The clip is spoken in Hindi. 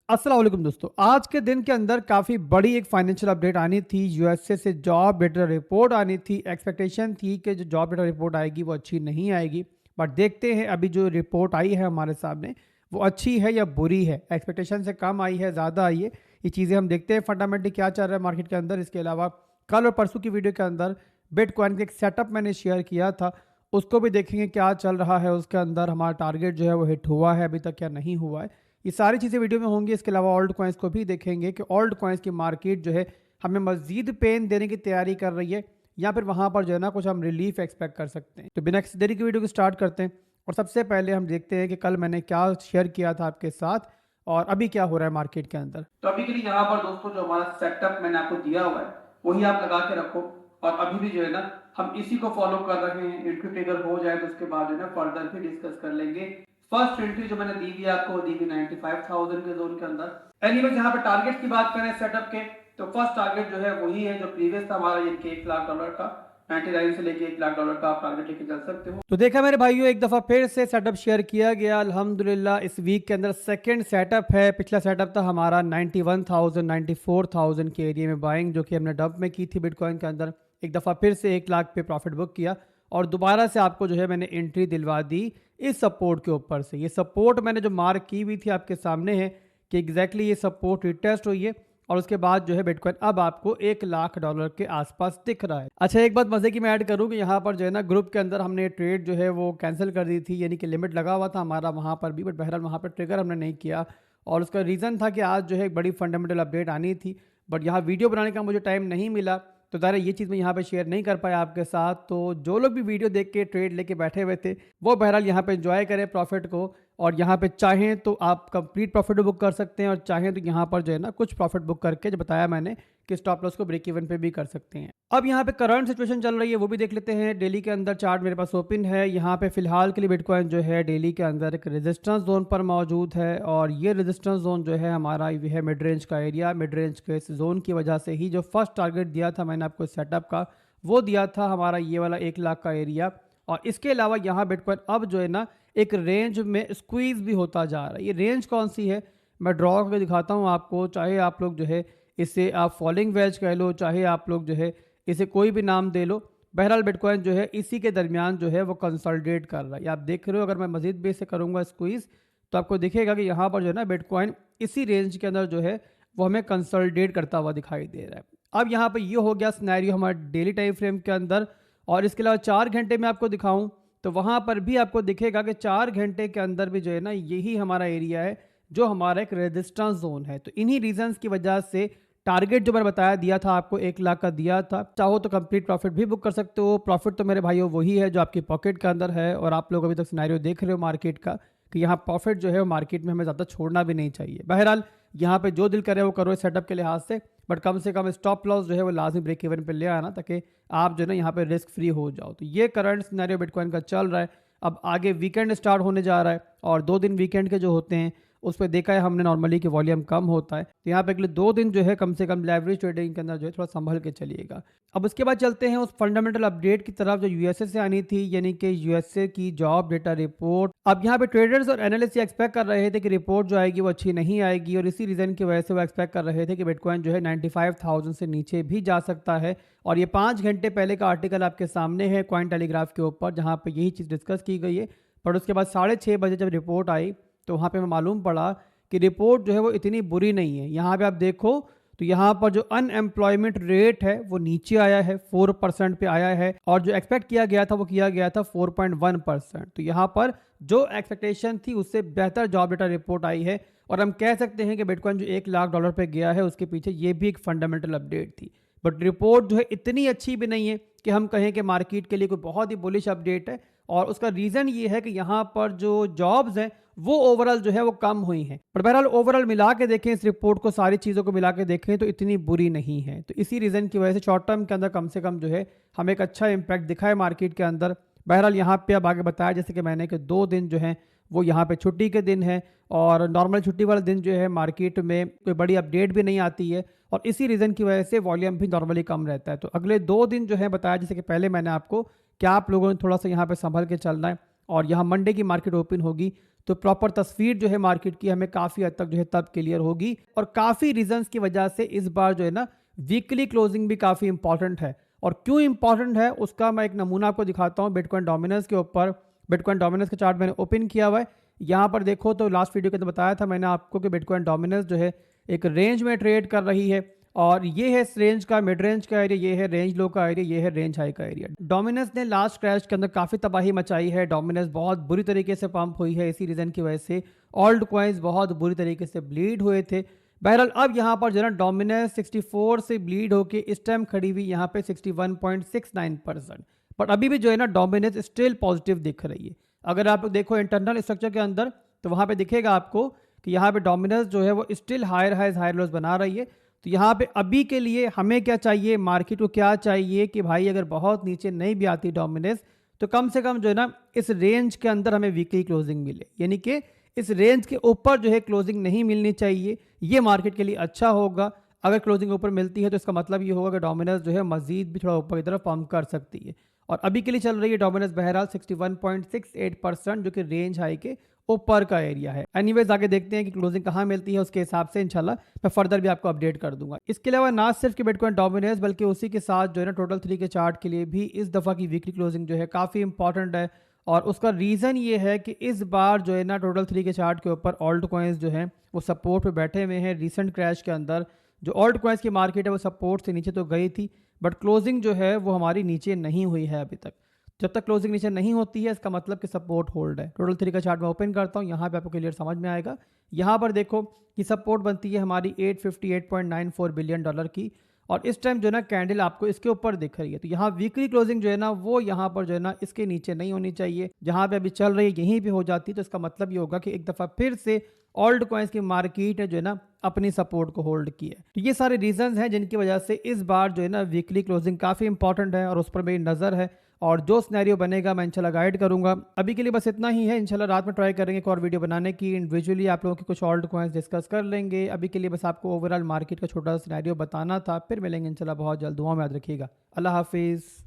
अस्सलाम वालेकुम दोस्तों, आज के दिन के अंदर काफ़ी बड़ी एक फाइनेंशियल अपडेट आनी थी। यूएसए से जॉब डेटा रिपोर्ट आनी थी। एक्सपेक्टेशन थी कि जो जॉब डेटा रिपोर्ट आएगी वो अच्छी नहीं आएगी, बट देखते हैं अभी जो रिपोर्ट आई है हमारे सामने वो अच्छी है या बुरी है। एक्सपेक्टेशन से कम आई है, ज़्यादा आई है, ये चीज़ें हम देखते हैं फंडामेंटली क्या चल रहा है मार्केट के अंदर। इसके अलावा कल और परसों की वीडियो के अंदर बिटकॉइन का एक सेटअप मैंने शेयर किया था, उसको भी देखेंगे क्या चल रहा है उसके अंदर। हमारा टारगेट जो है वो हिट हुआ है अभी तक या नहीं हुआ है, ये सारी चीज़ें वीडियो में होंगी। इसके अलावा ओल्ड कॉइन्स को भी देखेंगे कि ओल्ड कॉइन्स की मार्केट जो है हमें मजीद पेन देने की तैयारी कर रही है या फिर वहाँ पर जो है ना कुछ हम रिलीफ एक्सपेक्ट कर सकते हैं। तो बिना किसी देरी की वीडियो को स्टार्ट करते हैं और सबसे पहले हम देखते हैं कि कल मैंने क्या शेयर किया था आपके साथ और अभी क्या हो रहा है मार्केट के अंदर। तो अभी के लिए यहाँ पर दोस्तों जो हमारा सेटअप मैंने आपको दिया हुआ है वही आप लगा के रखो और अभी भी जो है ना हम इसी को फॉलो कर रहे हैं। एंट्री ट्रिगर हो जाए तो उसके बाद जो है ना फर्दर भी डिस्कस कर लेंगे। फर्स्ट एंट्री जो मैंने दी थी आपको वो दी थी 95,000 के जोन के अंदर। एनीवेज यहाँ पे टारगेट की बात करें सेटअप के तो फर्स्ट टारगेट जो है वही है जो प्रीवियस था हमारा, ये $1 लाख का 99 से लेके $1 लाख का आप टारगेट लेके चल सकते हो। तो देखा मेरे भाइयों, एक दफा फिर से सेटअप शेयर किया गया अल्हम्दुलिल्लाह। इस वीक के अंदर सेकंड सेटअप है। पिछला सेटअप था हमारा 91,000 94,000 के एरिया में बाइंग, जो कि हमने डंप में की थी बिटकॉइन के अंदर। एक दफ़ा फिर से 1 लाख पे प्रॉफिट बुक किया और दोबारा से आपको जो है मैंने एंट्री दिलवा दी इस सपोर्ट के ऊपर से। ये सपोर्ट मैंने जो मार्क की हुई थी आपके सामने है कि एग्जैक्टली ये सपोर्ट रिटेस्ट हुई है और उसके बाद जो है बिटकॉइन अब आपको $1 लाख के आसपास दिख रहा है। अच्छा, एक बात मजे की मैं ऐड करूँ कि यहाँ पर जो है ना ग्रुप के अंदर हमने ट्रेड जो है वो कैंसिल कर दी थी, यानी कि लिमिट लगा हुआ था हमारा वहाँ पर भी, बट बहरहाल वहाँ पर ट्रिगर हमने नहीं किया और उसका रीज़न था कि आज जो है एक बड़ी फंडामेंटल अपडेट आनी थी, बट यहाँ वीडियो बनाने का मुझे टाइम नहीं मिला तो ज़रा ये चीज़ मैं यहाँ पे शेयर नहीं कर पाया आपके साथ। तो जो लोग भी वीडियो देख के ट्रेड लेके बैठे हुए थे वो बहरहाल यहाँ पे एंजॉय करें प्रॉफिट को, और यहाँ पे चाहें तो आप कंप्लीट प्रॉफिट बुक कर सकते हैं और चाहें तो यहाँ पर जो है ना कुछ प्रॉफिट बुक करके, जो बताया मैंने कि स्टॉप लॉस को ब्रेक इवन पे भी कर सकते हैं। अब यहाँ पे करंट सिचुएशन चल रही है वो भी देख लेते हैं। डेली के अंदर चार्ट मेरे पास ओपन है। यहाँ पे फिलहाल के लिए बिटकॉइन जो है डेली के अंदर एक रेजिस्टेंस जोन पर मौजूद है और ये रेजिस्टेंस जोन जो है हमारा ये है मिड रेंज का एरिया। मिड रेंज के इस जोन की वजह से ही जो फर्स्ट टारगेट दिया था मैंने आपको सेटअप का वो दिया था हमारा ये वाला 1 लाख का एरिया। और इसके अलावा यहाँ बिटकॉइन अब जो है ना एक रेंज में स्क्वीज भी होता जा रहा है। ये रेंज कौन सी है मैं ड्रॉ करके दिखाता हूँ आपको। चाहे आप लोग जो है इसे आप फॉलिंग वेज कह लो, चाहे आप लोग जो है इसे कोई भी नाम दे लो, बहरहाल बिटकॉइन जो है इसी के दरमियान जो है वो कंसोलिडेट कर रहा है। ये आप देख रहे हो। अगर मैं मजीद भी इसे करूँगा स्क्वीज तो आपको दिखेगा कि यहाँ पर जो है ना बिटकॉइन इसी रेंज के अंदर जो है वो हमें कंसोलिडेट करता हुआ दिखाई दे रहा है। अब यहाँ पर ये हो गया सिनेरियो हमारे डेली टाइम फ्रेम के अंदर। और इसके अलावा 4 घंटे में आपको दिखाऊं तो वहाँ पर भी आपको दिखेगा कि 4 घंटे के अंदर भी जो है ना यही हमारा एरिया है जो हमारा एक रेजिस्टेंस जोन है। तो इन्हीं रीजंस की वजह से टारगेट जो मैंने बताया दिया था आपको 1 लाख का दिया था, चाहो तो कंप्लीट प्रॉफिट भी बुक कर सकते हो। प्रॉफिट तो मेरे भाइयों वही है जो आपकी पॉकेट के अंदर है और आप लोग अभी तक सिनेरियो देख रहे हो मार्केट का कि यहाँ प्रॉफिट जो है वो मार्केट में हमें ज़्यादा छोड़ना भी नहीं चाहिए। बहरहाल यहाँ पे जो दिल करे वो करो सेटअप के लिहाज से, बट कम से कम स्टॉप लॉस जो है वो लाजमी ब्रेक इवन पे ले आना ताकि आप जो है ना यहाँ पे रिस्क फ्री हो जाओ। तो ये करंट सिनेरियो बिटकॉइन का चल रहा है। अब आगे वीकेंड स्टार्ट होने जा रहा है और 2 दिन वीकेंड के जो होते हैं उस पर देखा है हमने नॉर्मली कि वॉल्यूम कम होता है, तो यहाँ पे अगले 2 दिन जो है कम से कम लेवरेज ट्रेडिंग के अंदर जो है थोड़ा संभल के चलिएगा। अब उसके बाद चलते हैं उस फंडामेंटल अपडेट की तरफ जो यूएसए से आनी थी, यानी कि यूएसए की जॉब डेटा रिपोर्ट। अब यहाँ पे ट्रेडर्स और एनालिस्ट एक्सपेक्ट कर रहे थे कि रिपोर्ट जो आएगी वो अच्छी नहीं आएगी और इसी रीजन की वजह से वो एक्सपेक्ट कर रहे थे कि बिटकॉइन जो है 95,000 से नीचे भी जा सकता है। और ये 5 घंटे पहले का आर्टिकल आपके सामने है कॉइन टेलीग्राफ के ऊपर जहाँ पे यही चीज़ डिस्कस की गई है। पर उसके बाद 6:30 बजे जब रिपोर्ट आई तो वहाँ पे हमें मालूम पड़ा कि रिपोर्ट जो है वो इतनी बुरी नहीं है। यहाँ पे आप देखो तो यहाँ पर जो अनएम्प्लॉयमेंट रेट है वो नीचे आया है, 4% पे आया है और जो एक्सपेक्ट किया गया था वो किया गया था 4.1%। तो यहाँ पर जो एक्सपेक्टेशन थी उससे बेहतर जॉब डेटा रिपोर्ट आई है और हम कह सकते हैं कि बिटकॉइन जो $1 लाख पे गया है उसके पीछे ये भी एक फंडामेंटल अपडेट थी। बट रिपोर्ट जो है इतनी अच्छी भी नहीं है कि हम कहें कि मार्केट के लिए कोई बहुत ही बुलिश अपडेट है और उसका रीज़न ये है कि यहाँ पर जो जॉब्स हैं वो ओवरऑल जो है वो कम हुई हैं। पर बहरहाल ओवरऑल मिला के देखें इस रिपोर्ट को, सारी चीज़ों को मिला के देखें तो इतनी बुरी नहीं है। तो इसी रीज़न की वजह से शॉर्ट टर्म के अंदर कम से कम जो है हमें एक अच्छा इम्पैक्ट दिखा है मार्केट के अंदर। बहरहाल यहाँ पे अब आगे बताया जैसे कि मैंने कि 2 दिन जो हैं वो यहाँ पे छुट्टी के दिन है और नॉर्मल छुट्टी वाले दिन जो है मार्केट में कोई बड़ी अपडेट भी नहीं आती है और इसी रीज़न की वजह से वॉल्यूम भी नॉर्मली कम रहता है। तो अगले 2 दिन जो है बताया जैसे कि पहले मैंने आपको क्या आप लोगों ने थोड़ा सा यहाँ पे संभल के चलना है और यहाँ मंडे की मार्केट ओपन होगी तो प्रॉपर तस्वीर जो है मार्केट की हमें काफ़ी हद तक जो है तब क्लियर होगी। और काफ़ी रीजंस की वजह से इस बार जो है ना वीकली क्लोजिंग भी काफ़ी इंपॉर्टेंट है। और क्यों इंपॉर्टेंट है उसका मैं एक नमूना आपको दिखाता हूँ बिटकॉइन डोमिनेंस के ऊपर। बिटकॉइन डोमिनेंस का चार्ट मैंने ओपन किया हुआ है। यहाँ पर देखो तो लास्ट वीडियो के अंदर बताया था मैंने आपको कि बिटकॉइन डोमिनेंस जो है एक रेंज में ट्रेड कर रही है, और ये है इस रेंज का मिड रेंज का एरिया, ये है रेंज लो का एरिया, ये है रेंज हाई का एरिया। डोमिनेंस ने लास्ट क्रैश के अंदर काफ़ी तबाही मचाई है। डोमिनेंस बहुत बुरी तरीके से पंप हुई है, इसी रीज़न की वजह से ऑल्ट कॉइन्स बहुत बुरी तरीके से ब्लीड हुए थे। बहरहाल अब यहाँ पर जो है ना डोमिनेंस 64 से ब्लीड होके इस टाइम खड़ी हुई यहाँ पे 61.69%। बट अभी भी जो है ना डोमिनेंस स्टिल पॉजिटिव दिख रही है। अगर आप देखो इंटरनल स्ट्रक्चर के अंदर तो वहाँ पे दिखेगा आपको कि यहाँ पे डोमिनेंस जो है वो still higher highs higher lows बना रही है। तो यहाँ पे अभी के लिए हमें क्या चाहिए, मार्केट को क्या चाहिए कि भाई अगर बहुत नीचे नहीं भी आती डोमिनेंस तो कम से कम जो है ना इस रेंज के अंदर हमें वीकली क्लोजिंग मिले, यानी कि इस रेंज के ऊपर जो है क्लोजिंग नहीं मिलनी चाहिए। ये मार्केट के लिए अच्छा होगा। अगर क्लोजिंग ऊपर मिलती है तो इसका मतलब ये होगा कि डोमिनेंस जो है मजीद भी थोड़ा ऊपर की तरफ पंप कर सकती है। और अभी के लिए चल रही है डोमिनेंस बहरहाल 61.68%, जो कि रेंज हाई के ऊपर का एरिया है। एनीवेज आगे देखते हैं कि क्लोजिंग कहाँ मिलती है, उसके हिसाब से इंशाल्लाह मैं फर्दर भी आपको अपडेट कर दूंगा। इसके अलावा ना सिर्फ कि बिटकॉइन डोमिनेंस बल्कि उसी के साथ जो है ना टोटल 3 के चार्ट के लिए भी इस दफ़ा की वीकली क्लोजिंग जो है काफ़ी इंपॉर्टेंट है। और उसका रीज़न ये है कि इस बार जो है ना टोटल 3 के चार्ट के ऊपर ऑल्ट कॉइन्स जो हैं वो सपोर्ट पे बैठे हुए हैं। रिसेंट क्रैश के अंदर जो ऑल्ट कॉइन्स की मार्केट है वो सपोर्ट से नीचे तो गई थी, बट क्लोजिंग जो है वो हमारी नीचे नहीं हुई है अभी तक। जब तक क्लोजिंग नीचे नहीं होती है इसका मतलब कि सपोर्ट होल्ड है। टोटल 3 का चार्ट मैं ओपन करता हूँ, यहाँ पे आपको क्लियर समझ में आएगा। यहाँ पर देखो कि सपोर्ट बनती है हमारी 858.94 बिलियन डॉलर की, और इस टाइम जो है ना कैंडल आपको इसके ऊपर दिख रही है। तो यहाँ वीकली क्लोजिंग जो है ना वो यहाँ पर जो है ना इसके नीचे नहीं होनी चाहिए। जहाँ पे अभी चल रही है यहीं पे हो जाती तो इसका मतलब ये होगा कि एक दफ़ा फिर से ऑल्ट कॉइन्स की मार्केट है जो है ना अपनी सपोर्ट को होल्ड की है। तो ये सारे रीजंस हैं जिनकी वजह से इस बार जो है ना वीकली क्लोजिंग काफ़ी इंपॉर्टेंट है और उस पर मेरी नज़र है। और जो सिनेरियो बनेगा मैं इंशाल्लाह गाइड करूंगा। अभी के लिए बस इतना ही है। इंशाल्लाह रात में ट्राई करेंगे एक और वीडियो बनाने की, इंडिविजुअली आप लोगों के कुछ ऑल्ट कॉइन्स डिस्कस कर लेंगे। अभी के लिए बस आपको ओवरऑल मार्केट का छोटा सा सिनेरियो बताना था। फिर मिलेंगे इंशाल्लाह बहुत जल्द। दुआ में याद रखिएगा। अल्लाह हाफिज़।